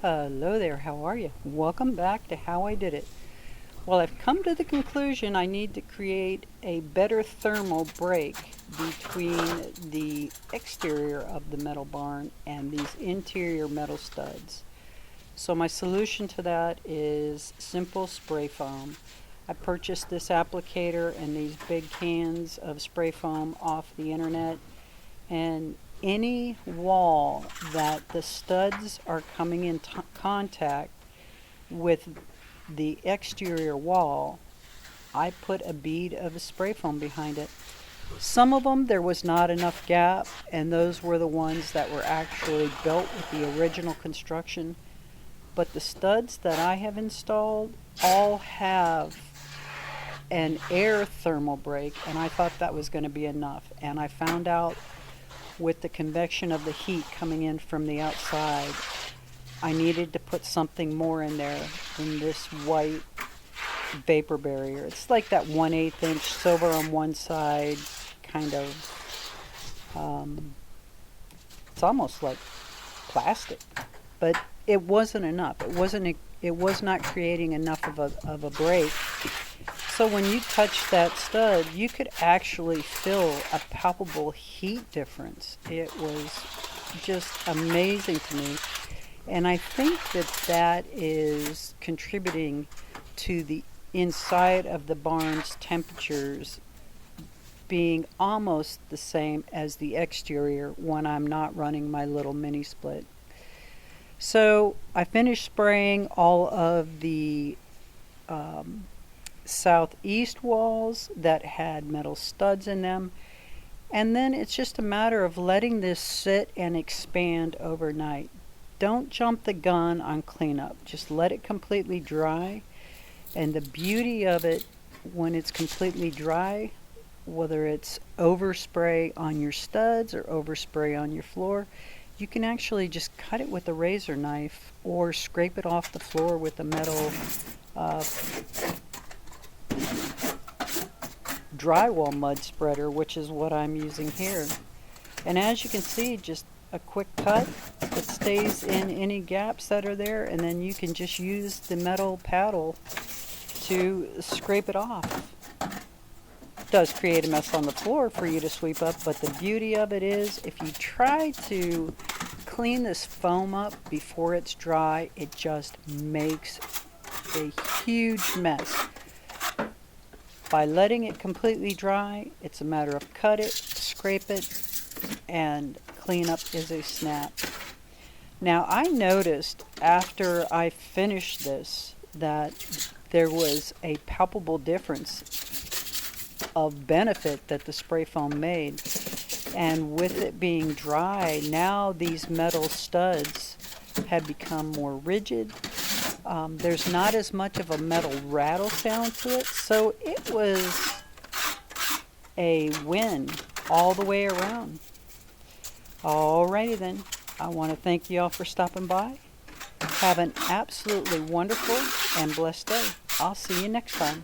Hello there, how are you? Welcome back to How I Did It. Well, I've come to the conclusion I need to create a better thermal break between the exterior of the metal barn and these interior metal studs. So my solution to that is simple spray foam. I purchased this applicator and these big cans of spray foam off the internet, and any wall that the studs are coming in contact with the exterior wall, I put a bead of spray foam behind it. Some of them there was not enough gap, and those were the ones that were actually built with the original construction. But the studs that I have installed all have an air thermal break, and I thought that was going to be enough. And I found out with the convection of the heat coming in from the outside, I needed to put something more in there than this white vapor barrier. It's like that 1/8 inch silver on one side, kind of, it's almost like plastic, but it wasn't enough. It was not creating enough of a break. So when you touch that stud, you could actually feel a palpable heat difference. It was just amazing to me. And I think that that is contributing to the inside of the barn's temperatures being almost the same as the exterior when I'm not running my little mini split. So I finished spraying all of the southeast walls that had metal studs in them, and then it's just a matter of letting this sit and expand overnight. Don't jump the gun on cleanup, just let it completely dry. And the beauty of it, when it's completely dry, whether it's overspray on your studs or overspray on your floor, you can actually just cut it with a razor knife or scrape it off the floor with a metal drywall mud spreader, which is what I'm using here. And as you can see, just a quick cut, it stays in any gaps that are there, and then you can just use the metal paddle to scrape it off. It does create a mess on the floor for you to sweep up, but the beauty of it is if you try to clean this foam up before it's dry, it just makes a huge mess. By letting it completely dry, it's a matter of cut it, scrape it, and clean up is a snap. Now I noticed after I finished this that there was a palpable difference of benefit that the spray foam made. And with it being dry, now these metal studs have become more rigid. There's not as much of a metal rattle sound to it, so it was a win all the way around. Alrighty then, I want to thank you all for stopping by. Have an absolutely wonderful and blessed day. I'll see you next time.